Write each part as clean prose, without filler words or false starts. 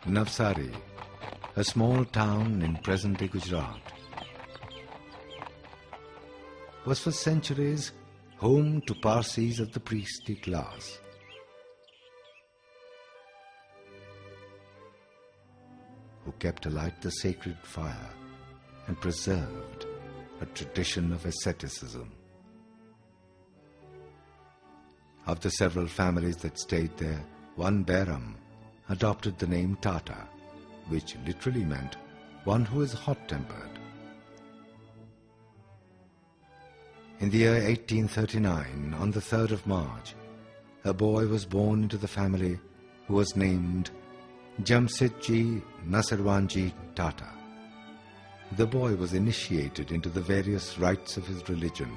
Navsari, a small town in present-day Gujarat, was for centuries home to Parsis of the priestly class. Who kept alight the sacred fire and preserved a tradition of asceticism. Of the several families that stayed there, one Bairam adopted the name Tata, which literally meant one who is hot-tempered. In the year 1839, on the 3rd of March, a boy was born into the family who was named Jamsetji Nasarwanji Tata. The boy was initiated into the various rites of his religion.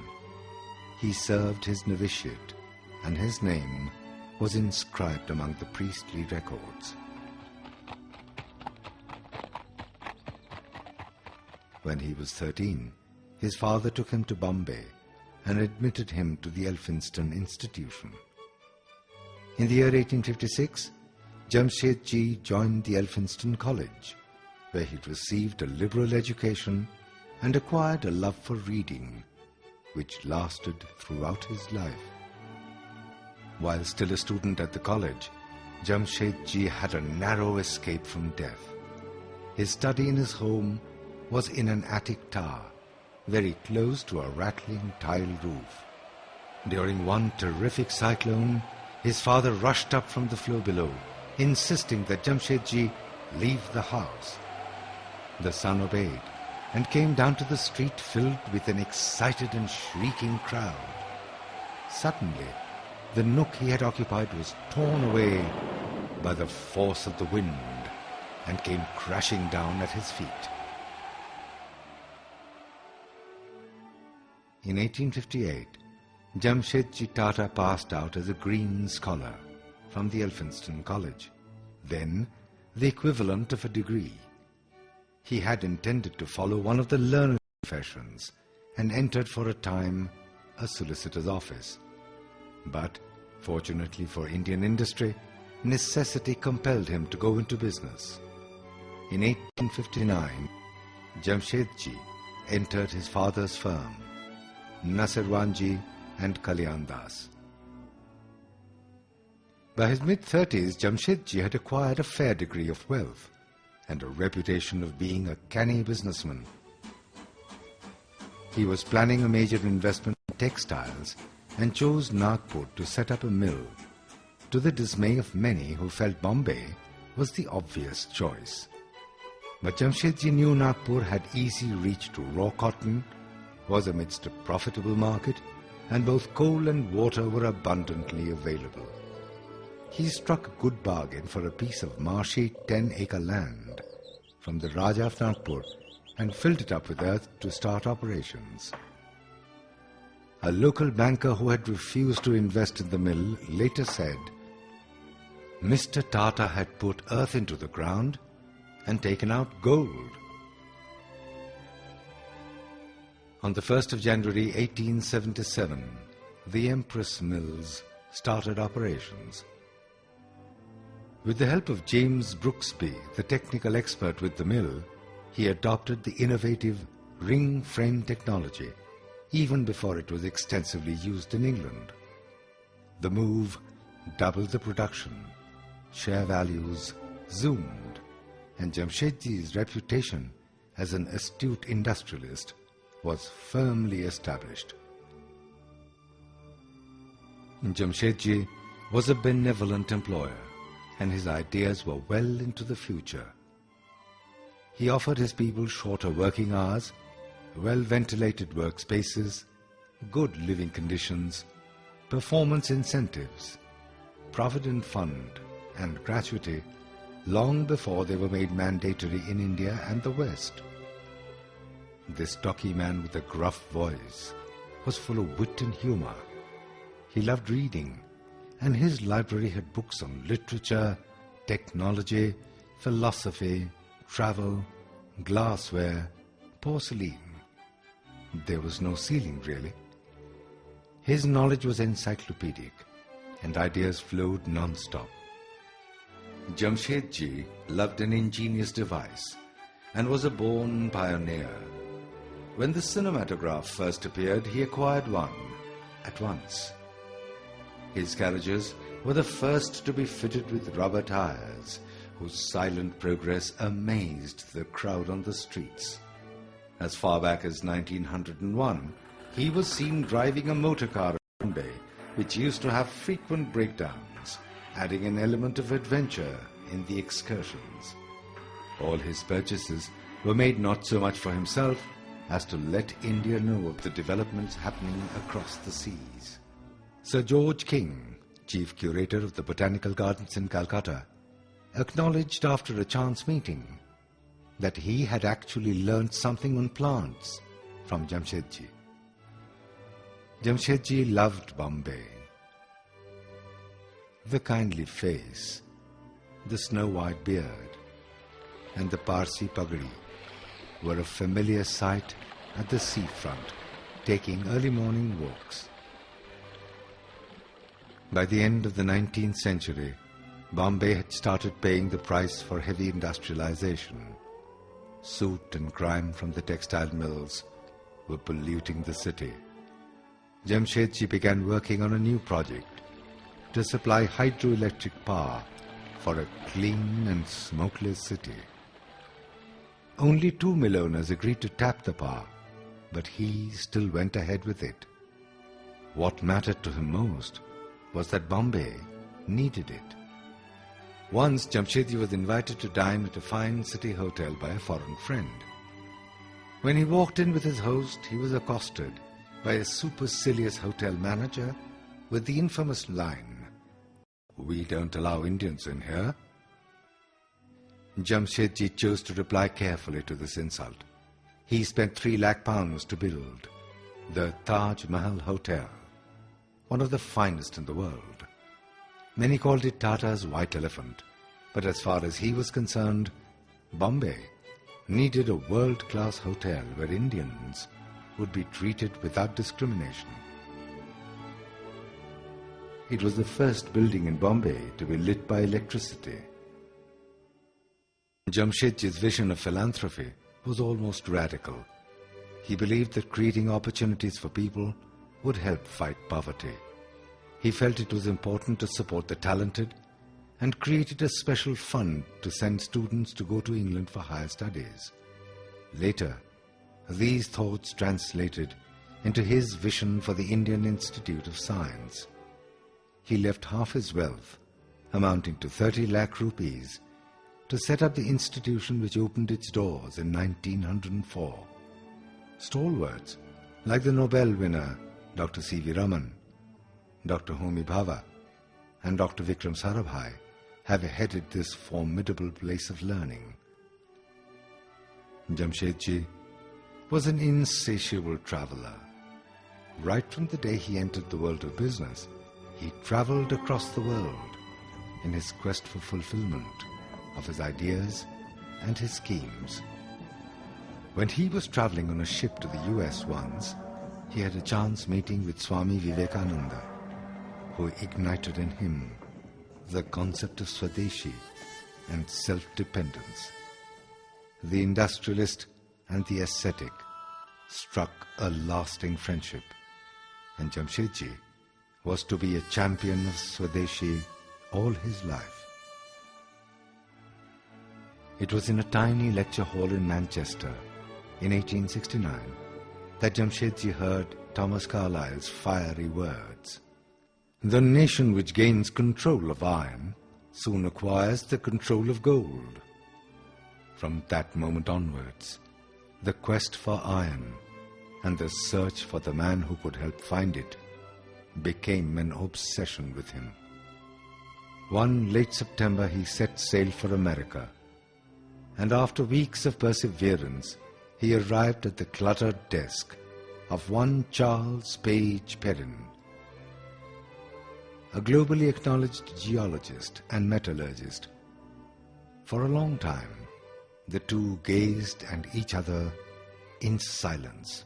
He served his novitiate, and his name was inscribed among the priestly records. When he was 13, his father took him to Bombay and admitted him to the Elphinstone Institution. In the year 1856, Jamsetji joined the Elphinstone College, where he received a liberal education and acquired a love for reading, which lasted throughout his life. While still a student at the college, Jamsetji had a narrow escape from death. His study in his home was in an attic tower, very close to a rattling tile roof. During one terrific cyclone, his father rushed up from the floor below, insisting that Jamsetji leave the house. The son obeyed and came down to the street filled with an excited and shrieking crowd. Suddenly, the nook he had occupied was torn away by the force of the wind and came crashing down at his feet. In 1858, Jamsetji Tata passed out as a Green Scholar from the Elphinstone College, then the equivalent of a degree. He had intended to follow one of the learned professions and entered for a time a solicitor's office. But, fortunately for Indian industry, necessity compelled him to go into business. In 1859, Jamsetji entered his father's firm, Nasarwanji and Kalyan Das. By his mid-30s, Jamsetji had acquired a fair degree of wealth and a reputation of being a canny businessman. He was planning a major investment in textiles and chose Nagpur to set up a mill, to the dismay of many who felt Bombay was the obvious choice. But Jamsetji knew Nagpur had easy reach to raw cotton, was amidst a profitable market, and both coal and water were abundantly available. He struck a good bargain for a piece of marshy 10-acre land from the Raja of Nagpur and filled it up with earth to start operations. A local banker who had refused to invest in the mill later said, Mr. Tata had put earth into the ground and taken out gold. On the 1st of January 1877, the Empress Mills started operations. With the help of James Brooksby, the technical expert with the mill, he adopted the innovative ring frame technology even before it was extensively used in England. The move doubled the production, share values zoomed, and Jamsetji's reputation as an astute industrialist was firmly established. Jamsetji was a benevolent employer, and his ideas were well into the future. He offered his people shorter working hours, well-ventilated workspaces, good living conditions, performance incentives, provident fund, and gratuity long before they were made mandatory in India and the West. This stocky man with a gruff voice was full of wit and humor. He loved reading, and his library had books on literature, technology, philosophy, travel, glassware, porcelain. There was no ceiling, really. His knowledge was encyclopedic, and ideas flowed non-stop. Jamshedji loved an ingenious device and was a born pioneer. When the cinematograph first appeared, he acquired one at once. His carriages were the first to be fitted with rubber tires, whose silent progress amazed the crowd on the streets. As far back as 1901, he was seen driving a motor car in Bombay, which used to have frequent breakdowns, adding an element of adventure in the excursions. All his purchases were made not so much for himself as to let India know of the developments happening across the seas. Sir George King, chief curator of the Botanical Gardens in Calcutta, acknowledged after a chance meeting that he had actually learnt something on plants from Jamshedji. Jamshedji loved Bombay. The kindly face, the snow-white beard, and the Parsi pagadi were a familiar sight at the seafront, taking early morning walks. By the end of the 19th century, Bombay had started paying the price for heavy industrialization. Soot and grime from the textile mills were polluting the city. Jamshedji began working on a new project to supply hydroelectric power for a clean and smokeless city. Only 2 mill owners agreed to tap the power, but he still went ahead with it. What mattered to him most was that Bombay needed it. Once Jamshedji was invited to dine at a fine city hotel by a foreign friend. When he walked in with his host, he was accosted by a supercilious hotel manager with the infamous line, "We don't allow Indians in here." Jamshedji chose to reply carefully to this insult. He spent 3 lakh pounds to build the Taj Mahal Hotel, one of the finest in the world. Many called it Tata's white elephant, but as far as he was concerned, Bombay needed a world-class hotel where Indians would be treated without discrimination. It was the first building in Bombay to be lit by electricity. Jamshedji's vision of philanthropy was almost radical. He believed that creating opportunities for people would help fight poverty. He felt it was important to support the talented and created a special fund to send students to go to England for higher studies. Later, these thoughts translated into his vision for the Indian Institute of Science. He left half his wealth, amounting to 30 lakh rupees, to set up the institution which opened its doors in 1904. Stalwarts like the Nobel winner Dr. C.V. Raman, Dr. Homi Bhabha, and Dr. Vikram Sarabhai have headed this formidable place of learning. Jamshedji was an insatiable traveler. Right from the day he entered the world of business, he traveled across the world in his quest for fulfillment of his ideas and his schemes. When he was traveling on a ship to the US once, he had a chance meeting with Swami Vivekananda, who ignited in him the concept of Swadeshi and self-dependence. The industrialist and the ascetic struck a lasting friendship, and Jamshedji was to be a champion of Swadeshi all his life. It was in a tiny lecture hall in Manchester in 1869 that Jamshedji heard Thomas Carlyle's fiery words. "The nation which gains control of iron soon acquires the control of gold." From that moment onwards, the quest for iron and the search for the man who could help find it became an obsession with him. One late September, he set sail for America, and after weeks of perseverance, he arrived at the cluttered desk of one Charles Page Perrin, a globally acknowledged geologist and metallurgist. For a long time, the two gazed at each other in silence.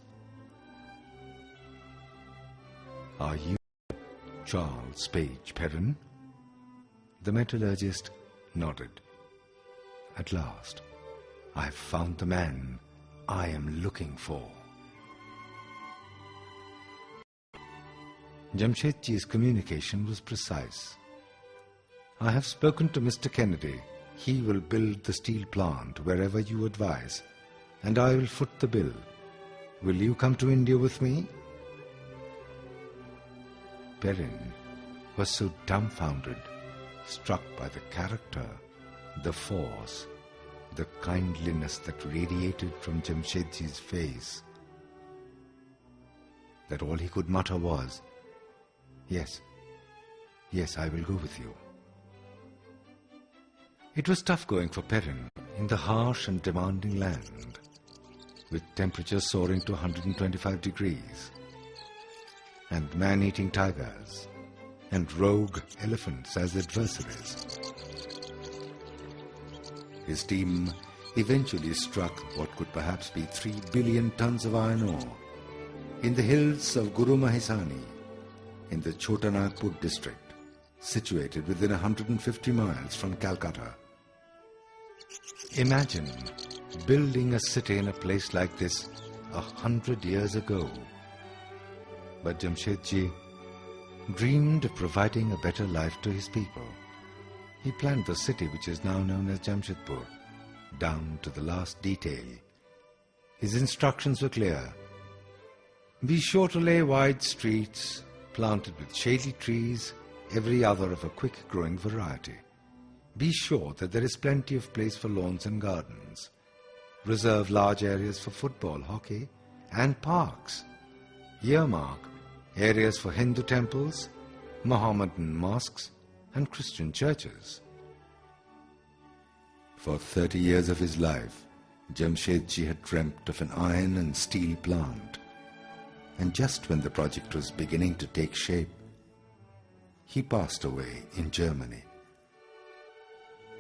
"Are you Charles Page Perrin?" The metallurgist nodded. At last, I've found the man I am looking for. Jamshedji's communication was precise. I have spoken to Mr. Kennedy. He will build the steel plant wherever you advise, and I will foot the bill. Will you come to India with me? Perrin was so dumbfounded, struck by the character, the force, the kindliness that radiated from Jamshedji's face, that all he could mutter was, "Yes, yes, I will go with you." It was tough going for Perrin in the harsh and demanding land, with temperatures soaring to 125 degrees, and man-eating tigers, and rogue elephants as adversaries. His team eventually struck what could perhaps be 3 billion tons of iron ore in the hills of Guru Mahisani in the Chota Nagpur district, situated within 150 miles from Calcutta. Imagine building a city in a place like this 100 years ago. But Jamshedji dreamed of providing a better life to his people. He planned the city which is now known as Jamshedpur, down to the last detail. His instructions were clear. Be sure to lay wide streets, planted with shady trees, every other of a quick-growing variety. Be sure that there is plenty of place for lawns and gardens. Reserve large areas for football, hockey, and parks. Earmark areas for Hindu temples, Mohammedan mosques, and Christian churches. For 30 years of his life, Jamshedji had dreamt of an iron and steel plant. And just when the project was beginning to take shape, he passed away in Germany.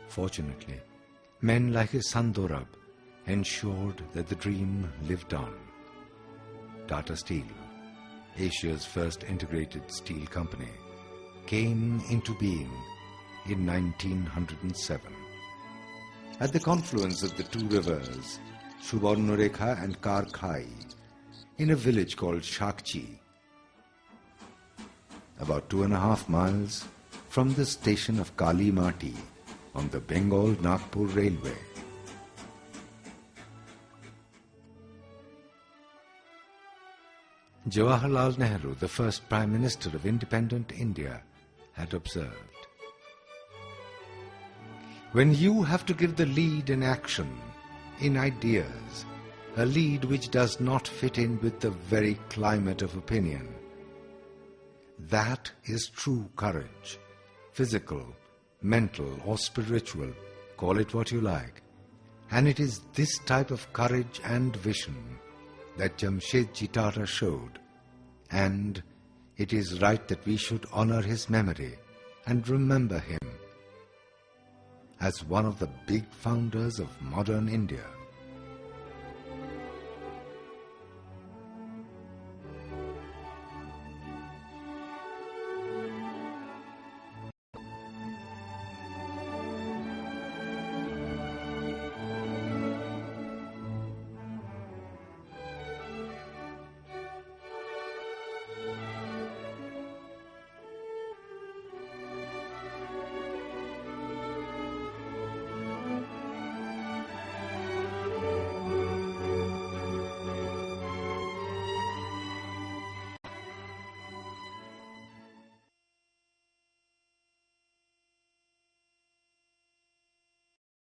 Fortunately, men like his son Dorab ensured that the dream lived on. Tata Steel, Asia's first integrated steel company, came into being in 1907. At the confluence of the two rivers, Subarnarekha and Karkhai, in a village called Shakchi, about 2.5 miles from the station of Kali Mati on the Bengal-Nagpur Railway. Jawaharlal Nehru, the first Prime Minister of independent India, had observed, "When you have to give the lead in action, in ideas, a lead which does not fit in with the very climate of opinion, that is true courage, physical, mental or spiritual, call it what you like. And it is this type of courage and vision that Jamshedji Tata showed, and it is right that we should honor his memory and remember him as one of the big founders of modern India."